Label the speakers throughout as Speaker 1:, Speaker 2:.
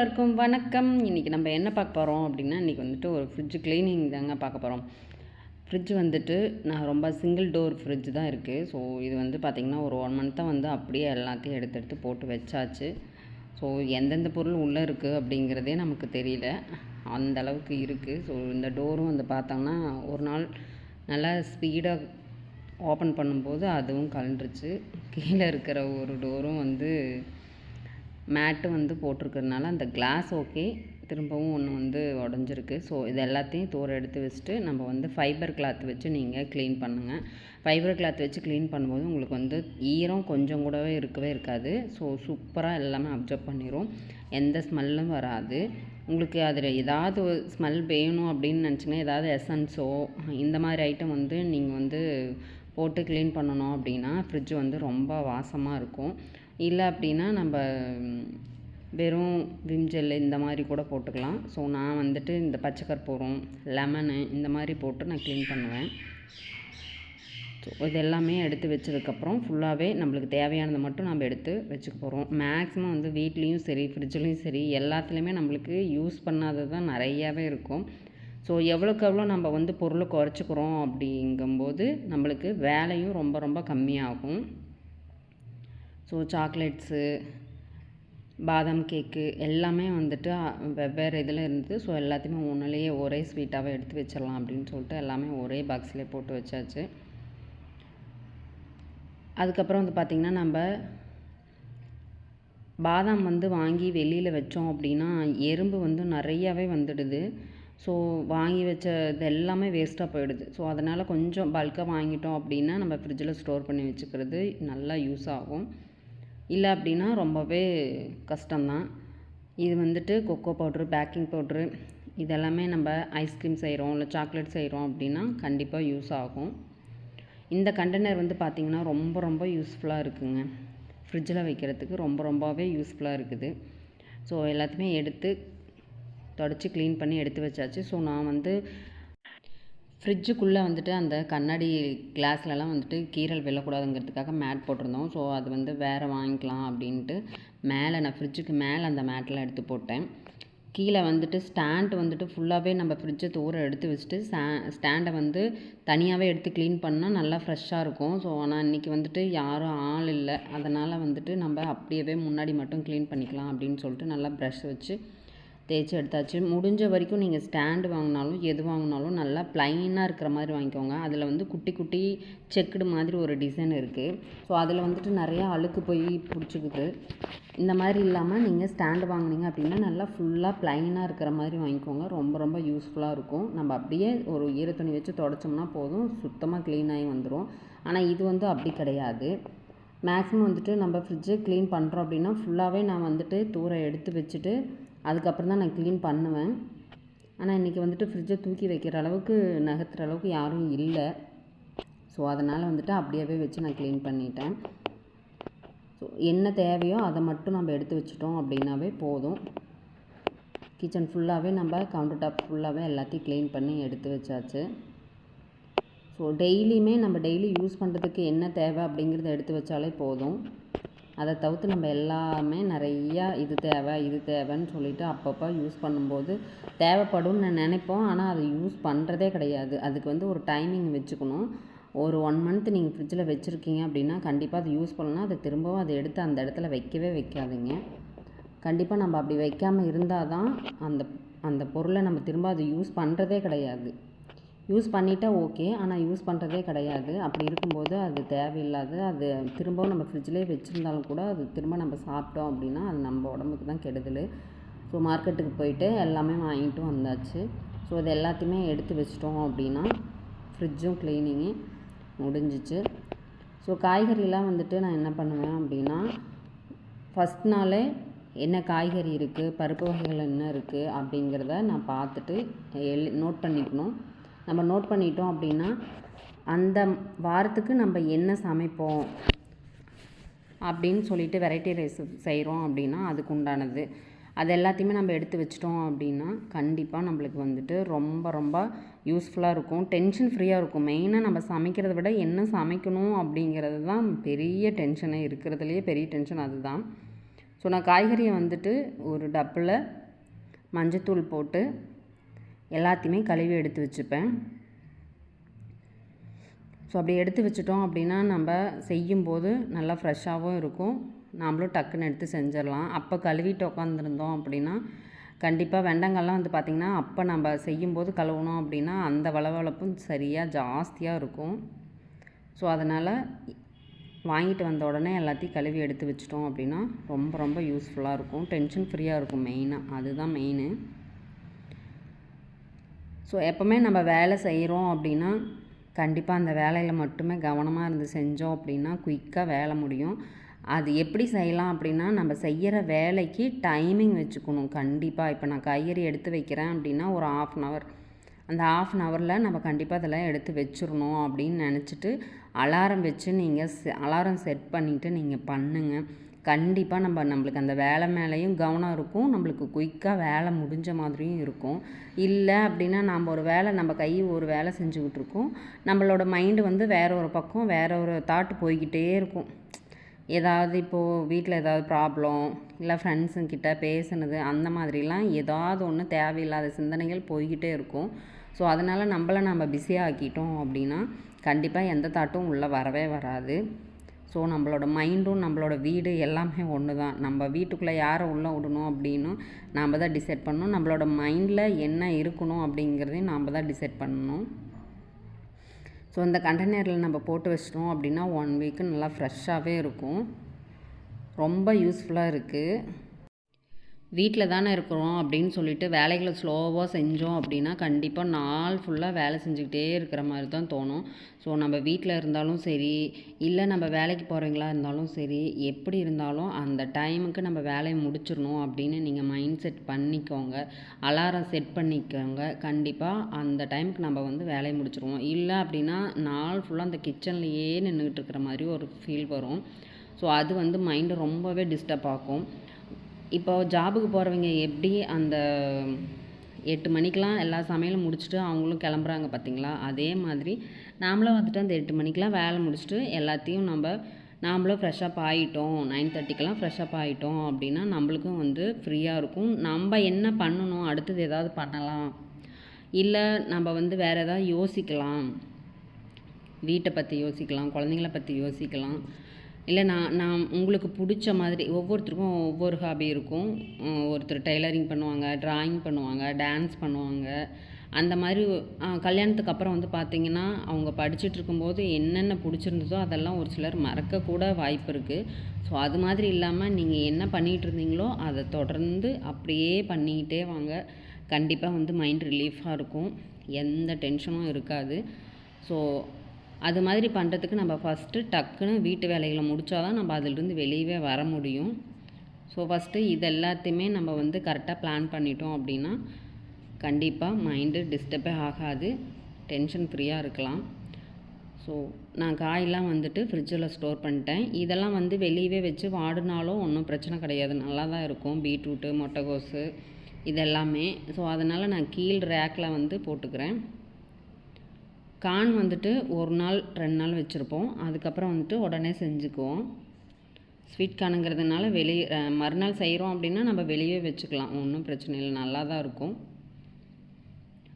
Speaker 1: எல்லாருக்கும் வணக்கம். இன்றைக்கி நம்ம என்ன பார்க்க போகிறோம் அப்படின்னா, இன்றைக்கி வந்துட்டு ஒரு ஃப்ரிட்ஜ் க்ளீனிங் தாங்க பார்க்க போகிறோம். ஃப்ரிட்ஜ் வந்துட்டு நான் ரொம்ப சிங்கிள் டோர் ஃப்ரிட்ஜ் தான் இருக்குது. ஸோ இது வந்து பார்த்திங்கன்னா ஒரு 1 மந்த்தாக வந்து அப்படியே எல்லாத்தையும் எடுத்து போட்டு வச்சாச்சு. ஸோ எந்தெந்த பொருள் உள்ளே இருக்குது அப்படிங்கிறதே நமக்கு தெரியல, அந்த அளவுக்கு இருக்குது. ஸோ இந்த டோரும் வந்து பார்த்தோம்னா ஒரு நாள் நல்லா ஸ்பீடாக ஓப்பன் பண்ணும்போது அதுவும் கழண்டுருச்சு. கீழே இருக்கிற ஒரு டோரும் வந்து மேட்டு வந்து போட்டிருக்கிறதுனால அந்த கிளாஸ் ஓகே, திரும்பவும் ஒன்று வந்து உடஞ்சிருக்கு. ஸோ இது எல்லாத்தையும் தூர எடுத்து வச்சுட்டு நம்ம வந்து ஃபைபர் கிளாத் வச்சு நீங்கள் க்ளீன் பண்ணுங்கள். ஃபைபர் கிளாத் வச்சு க்ளீன் பண்ணும்போது உங்களுக்கு வந்து ஈரம் கொஞ்சம் கூடவே இருக்கவே இருக்காது. ஸோ சூப்பராக எல்லாமே அப்சர்வ் பண்ணிடும், எந்த ஸ்மெல்லும் வராது. உங்களுக்கு அதில் ஏதாவது ஸ்மெல் வேணும் அப்படின்னு நினச்சிங்கன்னா ஏதாவது எசன்ஸோ இந்த மாதிரி ஐட்டம் வந்து நீங்கள் வந்து போட்டு க்ளீன் பண்ணணும் அப்படின்னா ஃப்ரிட்ஜ் வந்து ரொம்ப வாசமாக இருக்கும். இல்லை அப்படின்னா நம்ம வெறும் விம் ஜெல்லு இந்த மாதிரி கூட போட்டுக்கலாம். ஸோ நான் வந்துட்டு இந்த பச்சை கற்பூரம், லெமனு இந்த மாதிரி போட்டு நான் க்ளீன் பண்ணுவேன். ஸோ இது எல்லாமே எடுத்து வச்சதுக்கப்புறம் ஃபுல்லாகவே நம்மளுக்கு தேவையானதை மட்டும் நம்ம எடுத்து வச்சுக்க போகிறோம். மேக்ஸிமம் வந்து வீட்லேயும் சரி ஃப்ரிட்ஜ்லேயும் சரி எல்லாத்துலேயுமே நம்மளுக்கு யூஸ் பண்ணாதது தான் நிறையாவே இருக்கும். ஸோ எவ்வளோக்கு எவ்வளோ நம்ம வந்து பொருளை குறைச்சிக்கிறோம் அப்படிங்கும்போது நம்மளுக்கு வேலையும் ரொம்ப ரொம்ப கம்மியாகும். ஸோ சாக்லேட்ஸு, பாதாம் கேக்கு எல்லாமே வந்துட்டு வெவ்வேறு இதில் இருந்தது. ஸோ எல்லாத்தையுமே ஒன்றுலேயே ஒரே ஸ்வீட்டாகவே எடுத்து வச்சிடலாம் அப்படின்னு சொல்லிட்டு எல்லாமே ஒரே பாக்ஸ்லேயே போட்டு வச்சாச்சு. அதுக்கப்புறம் வந்து பார்த்திங்கன்னா நம்ம பாதாம் வந்து வாங்கி வெளியில் வச்சோம் அப்படின்னா எறும்பு வந்து நிறையாவே வந்துடுது. ஸோ வாங்கி வச்ச இது எல்லாமே வேஸ்ட்டாக போயிடுது. ஸோ அதனால் கொஞ்சம் பல்காக வாங்கிட்டோம் அப்படின்னா நம்ம ஃப்ரிட்ஜில் ஸ்டோர் பண்ணி வச்சுக்கிறது நல்லா யூஸ் ஆகும். இல்லை அப்படின்னா ரொம்பவே கஷ்டம்தான். இது வந்துட்டு கொக்கோ பவுட்ரு, பேக்கிங் பவுட்ரு இதெல்லாமே நம்ம ஐஸ்கிரீம் செய்கிறோம் இல்லை சாக்லேட் செய்கிறோம் அப்படின்னா கண்டிப்பாக யூஸ் ஆகும். இந்த கண்டெய்னர் வந்து பார்த்திங்கன்னா ரொம்ப ரொம்ப யூஸ்ஃபுல்லாக இருக்குங்க. ஃப்ரிட்ஜில் வைக்கிறதுக்கு ரொம்பவே யூஸ்ஃபுல்லாக இருக்குது. ஸோ எல்லாத்தையுமே எடுத்து தொடச்சி க்ளீன் பண்ணி எடுத்து வச்சாச்சு. ஸோ நான் வந்து ஃப்ரிட்ஜுக்குள்ளே வந்துட்டு அந்த கண்ணாடி கிளாஸ்லலாம் வந்துட்டு கீறல் விழக்கூடாதுங்கிறதுக்காக மேட் போட்டிருந்தோம். ஸோ அது வந்து வேறு வாங்கிக்கலாம் அப்படின்ட்டு மேலே நான் ஃப்ரிட்ஜுக்கு மேலே அந்த மேட்டெலாம் எடுத்து போட்டேன். கீழே வந்துட்டு ஸ்டாண்டு வந்துட்டு ஃபுல்லாகவே நம்ம ஃப்ரிட்ஜை தூர எடுத்து வச்சுட்டு ஸ்டாண்டை வந்து தனியாகவே எடுத்து க்ளீன் பண்ணால் நல்லா ஃப்ரெஷ்ஷாக இருக்கும். ஸோ ஆனால் இன்றைக்கி வந்துட்டு யாரும் ஆள் இல்லை, அதனால் வந்துட்டு நம்ம அப்படியே முன்னாடி மட்டும் க்ளீன் பண்ணிக்கலாம் அப்படின்னு சொல்லிட்டு நல்லா ப்ரஷ் வச்சு தேய்ச்சி எடுத்தாச்சு. முடிஞ்ச வரைக்கும் நீங்கள் ஸ்டாண்டு வாங்கினாலும் எது வாங்கினாலும் நல்லா ப்ளைனாக இருக்கிற மாதிரி வாங்கிக்கோங்க. அதில் வந்து குட்டி குட்டி செக்குடு மாதிரி ஒரு டிசைன் இருக்குது. ஸோ அதில் வந்துட்டு நிறையா அழுக்கு போய் பிடிச்சிக்குது. இந்த மாதிரி இல்லாமல் நீங்கள் ஸ்டாண்டு வாங்கினீங்க அப்படின்னா நல்லா ஃபுல்லாக ப்ளைனாக இருக்கிற மாதிரி வாங்கிக்கோங்க. ரொம்ப யூஸ்ஃபுல்லாக இருக்கும். நம்ம அப்படியே ஒரு ஈரத்துணி வச்சு தொடச்சோம்னா போதும், சுத்தமாக க்ளீனாகி வந்துடும். ஆனால் இது வந்து அப்படி கிடையாது. மேக்ஸிமம் வந்துட்டு நம்ம ஃப்ரிட்ஜை க்ளீன் பண்ணுறோம் அப்படின்னா ஃபுல்லாகவே நான் வந்துட்டு தூர எடுத்து வச்சுட்டு அதுக்கப்புறம் தான் நான் க்ளீன் பண்ணுவேன். ஆனால் இன்றைக்கி வந்துட்டு ஃப்ரிட்ஜை தூக்கி வைக்கிற அளவுக்கு நகர்த்துற அளவுக்கு யாரும் இல்லை. ஸோ அதனால் வந்துட்டு அப்படியே வச்சு நான் க்ளீன் பண்ணிட்டேன். ஸோ என்ன தேவையோ அதை மட்டும் நம்ம எடுத்து வச்சிட்டோம் அப்படின்னாவே போதும். கிச்சன் ஃபுல்லாகவே நம்ம கவுண்டர் டாப் ஃபுல்லாகவே எல்லாத்தையும் க்ளீன் பண்ணி எடுத்து வச்சாச்சு. ஸோ டெய்லியுமே நம்ம டெய்லி யூஸ் பண்ணுறதுக்கு என்ன தேவை அப்படிங்கிறத எடுத்து வச்சாலே போதும். அதை தவிர்த்து நம்ம எல்லாமே நிறையா இது தேவைன்னு சொல்லிவிட்டு அப்பப்போ யூஸ் பண்ணும்போது தேவைப்படும்னு நினைப்போம். ஆனால் அதை யூஸ் பண்ணுறதே கிடையாது. அதுக்கு வந்து ஒரு டைமிங் வச்சுக்கணும். ஒரு 1 மந்த் நீங்கள் ஃப்ரிட்ஜில் வச்சுருக்கீங்க அப்படின்னா கண்டிப்பாக அதை யூஸ் பண்ணலாம். அதை திரும்பவும் அதை எடுத்து அந்த இடத்துல வைக்காதீங்க. கண்டிப்பாக நம்ம அப்படி வைக்காமல் இருந்தால் தான் அந்த பொருளை நம்ம திரும்ப அதை யூஸ் பண்ணுறதே கிடையாது. யூஸ் பண்ணிட்டால் ஓகே, ஆனால் யூஸ் பண்ணுறதே கிடையாது. அப்படி இருக்கும்போது அது தேவையில்லாது. அது திரும்பவும் நம்ம ஃப்ரிட்ஜிலே வச்சுருந்தாலும் கூட அது திரும்ப நம்ம சாப்பிட்டோம் அப்படின்னா அது நம்ம உடம்புக்கு தான் கெடுதல். ஸோ மார்க்கெட்டுக்கு போயிட்டு எல்லாமே வாங்கிட்டு வந்தாச்சு. ஸோ இது எல்லாத்தையுமே எடுத்து வச்சிட்டோம் அப்படின்னா ஃப்ரிட்ஜும் க்ளீனிங்கு முடிஞ்சிச்சு. ஸோ காய்கறிலாம் வந்துட்டு நான் என்ன பண்ணுவேன் அப்படின்னா ஃபஸ்ட் நாளே என்ன காய்கறி இருக்குது, பருப்பு வகைகள் என்ன இருக்குது அப்படிங்கிறத நான் பார்த்துட்டு நோட் பண்ணிக்கணும். நம்ம நோட் பண்ணிட்டோம் அப்படின்னா அந்த வாரத்துக்கு நம்ம என்ன சமைப்போம் அப்படின்னு சொல்லிட்டு வெரைட்டி ரைஸ் செய்கிறோம் அப்படின்னா அதுக்கு உண்டானது அது எல்லாத்தையுமே நம்ம எடுத்து வச்சிட்டோம் அப்படின்னா கண்டிப்பாக நம்மளுக்கு வந்துட்டு ரொம்ப யூஸ்ஃபுல்லாக இருக்கும். டென்ஷன் ஃப்ரீயாக இருக்கும். மெயினாக நம்ம சமைக்கிறத விட என்ன சமைக்கணும் அப்படிங்கிறது தான் பெரிய டென்ஷனே, இருக்கிறதுலையே பெரிய டென்ஷன் அதுதான். ஸோ நான் காய்கறியை வந்துட்டு ஒரு டப்பில் மஞ்சத்தூள் போட்டு எல்லாத்தையுமே கழுவி எடுத்து வச்சுப்பேன். ஸோ அப்படி எடுத்து வச்சுட்டோம் அப்படின்னா நம்ம செய்யும்போது நல்லா ஃப்ரெஷ்ஷாகவும் இருக்கும், நாமளும் டக்குன்னு எடுத்து செஞ்சிடலாம். அப்போ கழுவிட்டு உட்காந்துருந்தோம் அப்படின்னா கண்டிப்பாக வெண்டங்காய்லாம் வந்து பார்த்திங்கன்னா அப்போ நம்ம செய்யும்போது கழுவுனோம் அப்படின்னா அந்த வளவளப்பும் சரியாக ஜாஸ்தியாக இருக்கும். ஸோ அதனால் வாங்கிட்டு வந்த உடனே எல்லாத்தையும் கழுவி எடுத்து வச்சிட்டோம் அப்படின்னா ரொம்ப ரொம்ப யூஸ்ஃபுல்லாக இருக்கும், டென்ஷன் ஃப்ரீயாக இருக்கும். மெயினாக அதுதான் மெயினு. ஸோ எப்போவுமே நம்ம வேலை செய்கிறோம் அப்படின்னா கண்டிப்பாக அந்த வேலையில் மட்டுமே கவனமாக இருந்து செஞ்சோம் அப்படின்னா குயிக்காக வேலை முடியும். அது எப்படி செய்யலாம் அப்படின்னா நம்ம செய்கிற வேலைக்கு டைமிங் வச்சுக்கணும் கண்டிப்பாக. இப்போ நான் காய்கறி எடுத்து வைக்கிறேன் அப்படின்னா ஒரு 1/2 hour, அந்த 1/2 hourல் நம்ம கண்டிப்பாக அதெல்லாம் எடுத்து வச்சிடணும் அப்படின்னு நினச்சிட்டு அலாரம் வச்சு நீங்கள் அலாரம் செட் பண்ணிவிட்டு நீங்கள் பண்ணுங்கள். கண்டிப்பாக நம்மளுக்கு அந்த வேலை மேலேயும் கவனம் இருக்கும், நம்மளுக்கு குயிக்காக வேலை முடிஞ்ச மாதிரியும் இருக்கும். இல்லை அப்படின்னா நம்ம கை ஒரு வேலை செஞ்சுக்கிட்டு இருக்கோம், நம்மளோட மைண்டு வந்து வேறு ஒரு பக்கம் வேறு ஒரு தாட்டு போய்கிட்டே இருக்கும். ஏதாவது இப்போது வீட்டில் ஏதாவது ப்ராப்ளம், இல்லை ஃப்ரெண்ட்ஸுங்கிட்ட பேசுனது, அந்த மாதிரிலாம் ஏதாவது ஒன்று தேவையில்லாத சிந்தனைகள் போய்கிட்டே இருக்கும். ஸோ அதனால் நம்ம பிஸியாக ஆக்கிட்டோம் அப்படின்னா கண்டிப்பாக எந்த தாட்டும் உள்ளே வரவே வராது. ஸோ நம்மளோட மைண்டும் நம்மளோட வீடு எல்லாமே ஒன்று தான். நம்ம வீட்டுக்குள்ளே யாரை உள்ளே விடணும் அப்படின்னு நாம் தான் டிசைட் பண்ணணும். நம்மளோட மைண்டில் என்ன இருக்கணும் அப்படிங்கிறதையும் நாம் தான் டிசைட் பண்ணணும். ஸோ இந்த கண்டெய்னரில் நம்ம போட்டு வச்சிட்டோம் அப்படின்னா 1 week நல்லா ஃப்ரெஷ்ஷாகவே இருக்கும். ரொம்ப யூஸ்ஃபுல்லாக இருக்குது. வீட்டில் தானே இருக்கிறோம் அப்படின்னு சொல்லிட்டு வேலைகளை ஸ்லோவாக செஞ்சோம் அப்படின்னா கண்டிப்பாக நாள் ஃபுல்லாக வேலை செஞ்சுக்கிட்டே இருக்கிற மாதிரி தான் தோணும். ஸோ நம்ம வீட்டில் இருந்தாலும் சரி, இல்லை நம்ம வேலைக்கு போகிறவங்களா இருந்தாலும் சரி, எப்படி இருந்தாலும் அந்த டைமுக்கு நம்ம வேலையை முடிச்சிடணும் அப்படின்னு நீங்கள் மைண்ட் செட் பண்ணிக்கோங்க, அலாரம் செட் பண்ணிக்கோங்க. கண்டிப்பாக அந்த டைமுக்கு நம்ம வந்து வேலையை முடிச்சிடுவோம். இல்லை அப்படின்னா நாள் ஃபுல்லாக அந்த கிச்சன்லேயே நின்றுக்கிட்டு இருக்கிற மாதிரி ஒரு ஃபீல் வரும். ஸோ அது வந்து மைண்டை ரொம்பவே டிஸ்டர்ப் ஆகும். இப்போ ஜாபுக்கு போகிறவங்க எப்படி அந்த 8 மணிக்கெலாம் எல்லா சமையலும் முடிச்சுட்டு அவங்களும் கிளம்புறாங்க பார்த்தீங்களா, அதே மாதிரி நாமளும் வந்துட்டு அந்த 8 மணிக்கெலாம் வேலை முடிச்சுட்டு எல்லாத்தையும் நாமளும் ஃப்ரெஷ்ஷப் ஆகிட்டோம், 9:30க்கெலாம் ஃப்ரெஷ்ஷப் ஆகிட்டோம் அப்படின்னா நம்மளுக்கும் வந்து ஃப்ரீயாக இருக்கும். நம்ம என்ன பண்ணணும், அடுத்தது ஏதாவது பண்ணலாம், இல்லை நம்ம வந்து வேறு ஏதாவது யோசிக்கலாம், வீட்டை பற்றி யோசிக்கலாம், குழந்தைங்கள பற்றி யோசிக்கலாம். இல்லை நான் உங்களுக்கு பிடிச்ச மாதிரி ஒவ்வொருத்தருக்கும் ஒவ்வொரு ஹாபி இருக்கும். ஒருத்தர் டெய்லரிங் பண்ணுவாங்க, ட்ராயிங் பண்ணுவாங்க, டான்ஸ் பண்ணுவாங்க. அந்த மாதிரி கல்யாணத்துக்கு அப்புறம் வந்து பார்த்திங்கன்னா அவங்க படிச்சுட்டு இருக்கும்போது என்னென்ன பிடிச்சிருந்ததோ அதெல்லாம் ஒரு சிலர் மறக்கக்கூட வாய்ப்பு இருக்குது. ஸோ அது மாதிரி இல்லாமல் நீங்கள் என்ன பண்ணிகிட்டு இருந்தீங்களோ அதை தொடர்ந்து அப்படியே பண்ணிக்கிட்டே வாங்க. கண்டிப்பாக வந்து மைண்ட் ரிலீஃபாக இருக்கும், எந்த டென்ஷனும் இருக்காது. ஸோ அது மாதிரி பண்ணுறதுக்கு நம்ம ஃபஸ்ட்டு டக்குன்னு வீட்டு வேலைகளை முடித்தா தான் நம்ம அதிலிருந்து வெளியவே வர முடியும். ஸோ ஃபஸ்ட்டு இது எல்லாத்தையுமே நம்ம வந்து கரெக்டாக பிளான் பண்ணிட்டோம் அப்படின்னா கண்டிப்பாக மைண்டு டிஸ்டர்பே ஆகாது, டென்ஷன் ஃப்ரீயாக இருக்கலாம். ஸோ நான் காயெல்லாம் வந்துட்டு ஃப்ரிட்ஜில் ஸ்டோர் பண்ணிட்டேன். இதெல்லாம் வந்து வெளியவே வச்சு வாடினாலும் ஒன்றும் பிரச்சனை கிடையாது, நல்லா தான் இருக்கும். பீட்ரூட்டு, முட்டைகோஸு இதெல்லாமே. ஸோ அதனால் நான் கீழ் ரேக்கில் வந்து போட்டுக்கிறேன். கார்ன் வந்துட்டு 1 நாள் 2 நாள் வச்சுருப்போம், அதுக்கப்புறம் வந்துட்டு உடனே செஞ்சுக்குவோம். ஸ்வீட் கார்னுங்கிறதுனால மறுநாள் செய்கிறோம் அப்படின்னா நம்ம வெளியே வச்சுக்கலாம், ஒன்றும் பிரச்சனை இல்லை, நல்லா தான் இருக்கும்.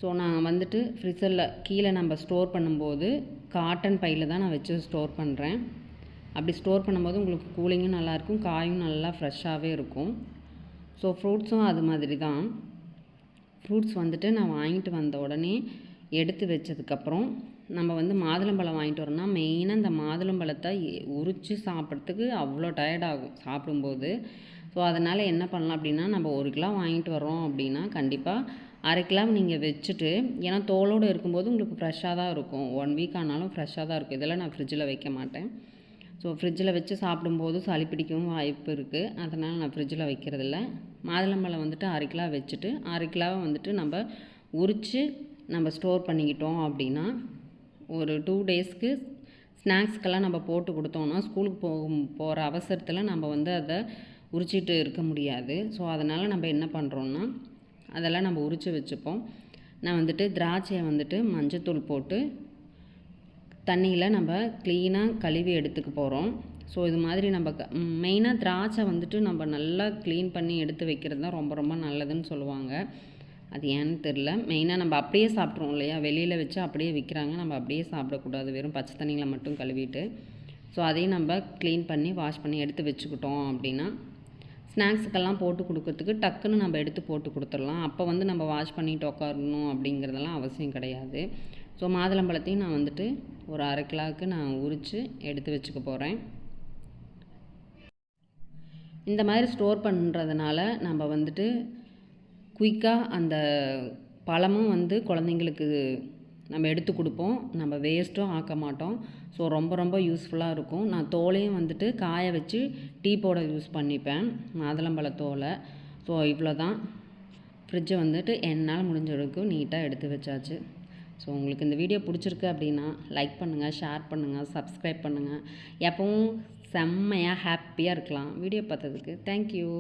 Speaker 1: ஸோ நான் வந்துட்டு ஃப்ரிட்ஜரில் கீழே நம்ம ஸ்டோர் பண்ணும்போது காட்டன் பையில் தான் நான் வச்சு ஸ்டோர் பண்ணுறேன். அப்படி ஸ்டோர் பண்ணும்போது உங்களுக்கு கூலிங்கும் நல்லாயிருக்கும், காயும் நல்லா ஃப்ரெஷ்ஷாகவே இருக்கும். ஸோ ஃப்ரூட்ஸும் அது மாதிரி தான். ஃப்ரூட்ஸ் வந்துட்டு நான் வாங்கிட்டு வந்த உடனே எடுத்து வச்சதுக்கப்புறம் நம்ம வந்து மாதுளம்பழம் வாங்கிட்டு வரோம்னா மெயினாக இந்த மாதுளம்பழத்தை உரித்து சாப்பிட்றதுக்கு அவ்வளோ டயர்டாகும் சாப்பிடும்போது. ஸோ அதனால் என்ன பண்ணலாம் அப்படின்னா நம்ம 1 கிலோ வாங்கிட்டு வரோம் அப்படின்னா கண்டிப்பாக 1/2 கிலோ நீங்கள் வச்சுட்டு, ஏன்னா தோலோடு இருக்கும்போது உங்களுக்கு ஃப்ரெஷ்ஷாக தான் இருக்கும், 1 வீக் ஆனாலும் ஃப்ரெஷ்ஷாக தான் இருக்கும். இதெல்லாம் நான் ஃப்ரிட்ஜில் வைக்க மாட்டேன். ஸோ ஃப்ரிட்ஜில் வச்சு சாப்பிடும்போது சளி பிடிக்கவும் வாய்ப்பு இருக்குது, அதனால் நான் ஃப்ரிட்ஜில் வைக்கிறதில்ல. மாதுளம்பழம் வந்துட்டு 1/2 கிலோ வச்சுட்டு 1/2 கிலோவை வந்துட்டு நம்ம உரித்து நம்ம ஸ்டோர் பண்ணிக்கிட்டோம் அப்படின்னா ஒரு 2 டேஸ்க்கு ஸ்நாக்ஸ்க்கெல்லாம் நம்ம போட்டு கொடுத்தோம்னா ஸ்கூலுக்கு போகிற அவசரத்தில் நம்ம வந்து அதை உரிச்சிட்டு இருக்க முடியாது. ஸோ அதனால் நம்ம என்ன பண்ணுறோன்னா அதெல்லாம் நம்ம உரித்து வச்சுப்போம். நான் வந்துட்டு திராட்சையை வந்துட்டு மஞ்சத்தூள் போட்டு தண்ணியில் நம்ம க்ளீனாக கழுவி எடுத்துக்க போகிறோம். ஸோ இது மாதிரி நம்ம மெயினாக திராட்சை வந்துட்டு நம்ம நல்லா க்ளீன் பண்ணி எடுத்து வைக்கிறது தான் ரொம்ப ரொம்ப நல்லதுன்னு சொல்லுவாங்க. அது ஏன்னு தெரில. மெயினாக நம்ம அப்படியே சாப்பிட்ருவோம் இல்லையா, வெளியில் வச்சு அப்படியே விற்கிறாங்க, நம்ம அப்படியே சாப்பிடக்கூடாது, வெறும் பச்சை தண்ணியில் மட்டும் கழுவிட்டு. ஸோ அதையும் நம்ம க்ளீன் பண்ணி வாஷ் பண்ணி எடுத்து வச்சுக்கிட்டோம் அப்படின்னா ஸ்நாக்ஸுக்கெல்லாம் போட்டு கொடுக்கறதுக்கு டக்குன்னு நம்ம எடுத்து போட்டு கொடுத்துடலாம். அப்போ வந்து நம்ம வாஷ் பண்ணிட்டு உட்காரணும் அப்படிங்கிறதெல்லாம் அவசியம் கிடையாது. ஸோ மாதுளம்பழத்தையும் நான் வந்துட்டு ஒரு 1/2 கிலோவுக்கு நான் உரித்து எடுத்து வச்சுக்க போகிறேன். இந்த மாதிரி ஸ்டோர் பண்ணுறதுனால நம்ம வந்துட்டு குயிக்காக அந்த பழமும் வந்து குழந்தைங்களுக்கு நம்ம எடுத்து கொடுப்போம், நம்ம வேஸ்ட்டும் ஆக்க மாட்டோம். ஸோ ரொம்ப ரொம்ப யூஸ்ஃபுல்லாக இருக்கும். நான் தோலையும் வந்துட்டு காய வச்சு டீ போட யூஸ் பண்ணிப்பேன், மாதுளம்பழ தோலை. ஸோ இவ்வளோ தான். ஃப்ரிட்ஜை வந்துட்டு என்னால் முடிஞ்ச வரைக்கும் நீட்டாக எடுத்து வச்சாச்சு. ஸோ உங்களுக்கு இந்த வீடியோ பிடிச்சிருக்கு அப்படின்னா லைக் பண்ணுங்கள், ஷேர் பண்ணுங்கள், சப்ஸ்கிரைப் பண்ணுங்கள். எப்பவும் செம்மையாக ஹாப்பியாக இருக்கலாம். வீடியோ பார்த்ததுக்கு தேங்க்யூ.